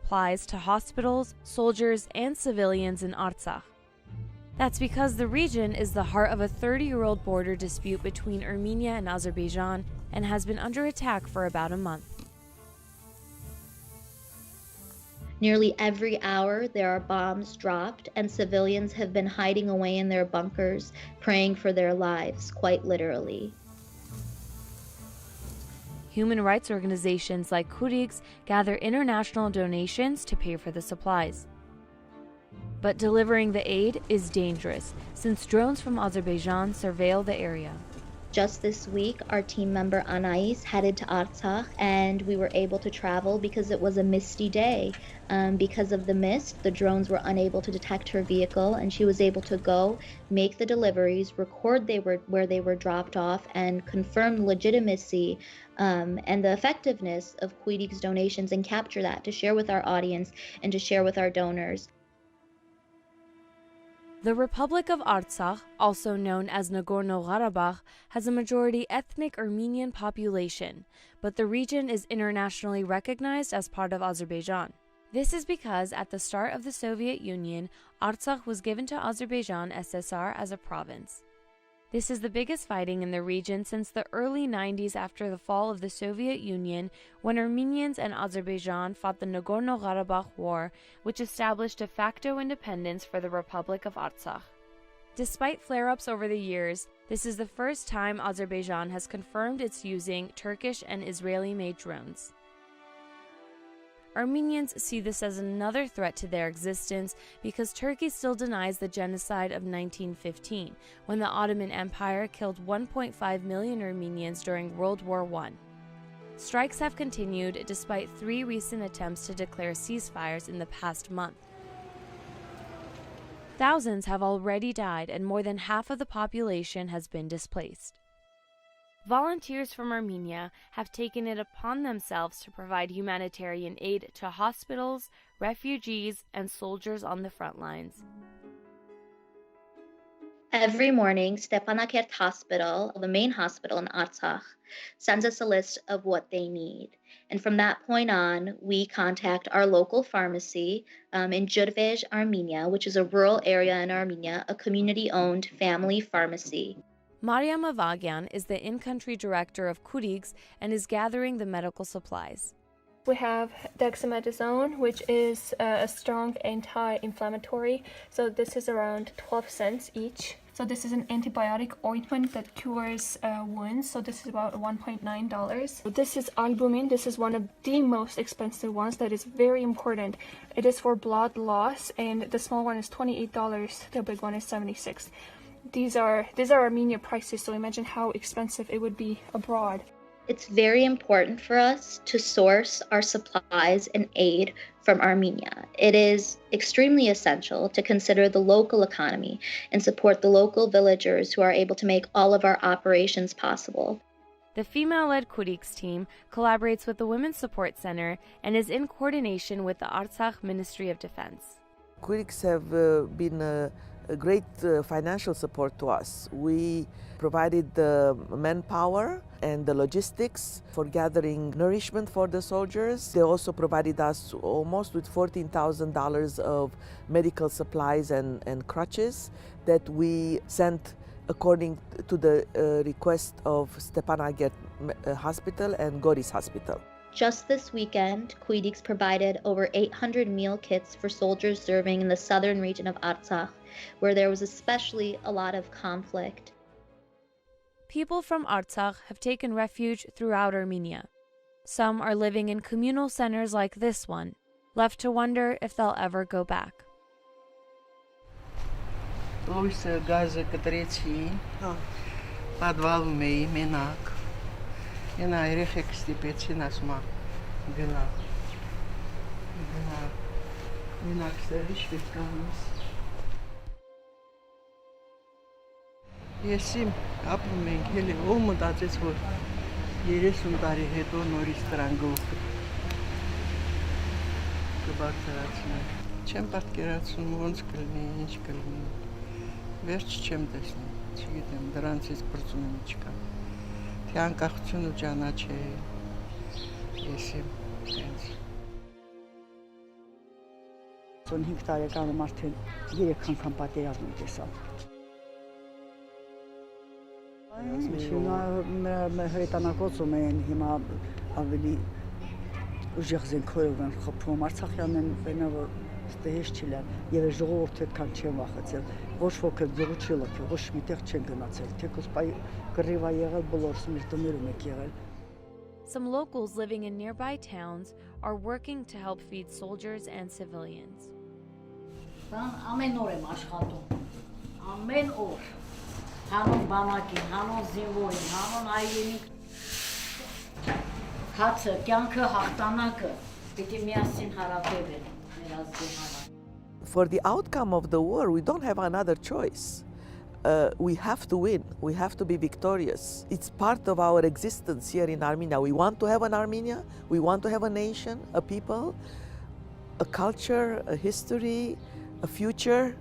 Supplies to hospitals, soldiers, and civilians in Artsakh. That's because the region is the heart of a 30-year-old border dispute between Armenia and Azerbaijan and has been under attack for about a month. Nearly every hour, there are bombs dropped, and civilians have been hiding away in their bunkers, praying for their lives, quite literally. Human rights organizations like Kurigs gather international donations to pay for the supplies. But delivering the aid is dangerous, since drones from Azerbaijan surveil the area. Just this week, our team member Anais headed to Artsakh, and we were able to travel because it was a misty day. Because of the mist, the drones were unable to detect her vehicle, and she was able to go, make the deliveries, record where they were dropped off, and confirm the legitimacy and the effectiveness of Kuidik's donations, and capture that to share with our audience and to share with our donors. The Republic of Artsakh, also known as Nagorno-Karabakh, has a majority ethnic Armenian population, but the region is internationally recognized as part of Azerbaijan. This is because at the start of the Soviet Union, Artsakh was given to Azerbaijan SSR as a province. This is the biggest fighting in the region since the early 90s after the fall of the Soviet Union, when Armenians and Azerbaijan fought the Nagorno-Karabakh War, which established de facto independence for the Republic of Artsakh. Despite flare-ups over the years, this is the first time Azerbaijan has confirmed it's using Turkish and Israeli-made drones. Armenians see this as another threat to their existence because Turkey still denies the genocide of 1915, when the Ottoman Empire killed 1.5 million Armenians during World War I. Strikes have continued despite 3 recent attempts to declare ceasefires in the past month. Thousands have already died and more than half of the population has been displaced. Volunteers from Armenia have taken it upon themselves to provide humanitarian aid to hospitals, refugees, and soldiers on the front lines. Every morning, Stepanakert Hospital, the main hospital in Artsakh, sends us a list of what they need. And from that point on, we contact our local pharmacy in Jurvej, Armenia, which is a rural area in Armenia, a community-owned family pharmacy. Mariam Avagyan is the in-country director of Kurigs and is gathering the medical supplies. We have dexamethasone, which is a strong anti-inflammatory. So this is around 12 cents each. So this is an antibiotic ointment that cures wounds. So this is about $1.9. This is albumin. This is one of the most expensive ones that is very important. It is for blood loss, and the small one is $28. The big one is $76. These are Armenia prices, so imagine how expensive it would be abroad. It's very important for us to source our supplies and aid from Armenia. It is extremely essential to consider the local economy and support the local villagers who are able to make all of our operations possible. The female-led Kurigs team collaborates with the Women's Support Center and is in coordination with the Artsakh Ministry of Defense. Kurigs have been a great financial support to us. We provided the manpower and the logistics for gathering nourishment for the soldiers. They also provided us almost with $14,000 of medical supplies and crutches that we sent according to the request of Stepanakert Hospital and Goris Hospital. Just this weekend, Kuidiks provided over 800 meal kits for soldiers serving in the southern region of Artsakh, where there was especially a lot of conflict. People from Artsakh have taken refuge throughout Armenia. Some are living in communal centers like this one, left to wonder if they'll ever go back. Եսիմ ապրում ենք հելի ով մտածեց որ 30 տարի հետո նորից դրան գլուխը կբարձրացնենք չեմ պատկերացնում ոնց կլինի ինչ կլինի վերջ չեմ տեսնում չգիտեմ դրանցից բրծում չկա թե անկախություն ու ճանաչել եսիմ հենց 5 տարեկանում արդեն 3 անգամ պատերազմ տեսա։ Հիմա հրետանակոծում են, հիմա ավելի ուժեղ զենքերով են խփում, Արցախյանն բենա որ ստեհես չիլան, եւ ժողովուրդը այդքան չեն վախեցել, ոչ ոք էլ գյուղը չի լքել, ոչ միտեղ չեն գնացել, թեկուզ կռիվա եղել, բոլորս մեր տներում եք եղել։ Some locals living in nearby towns are working to help feed soldiers and civilians. Ամեն օր եմ աշխատում, ամեն օր, հանուն բանակին, հանուն զինվորին, հանուն հայրենիք, հացը, կյանքը, հաղթանակը, պիտի միասին հարաբերել մեր ազգի համար։ For the outcome of the war, we don't have another choice. We have to win. We have to be victorious. It's part of our existence here in Armenia. We want to have an Armenia. We want to have a nation, a people, a culture, a history, a future.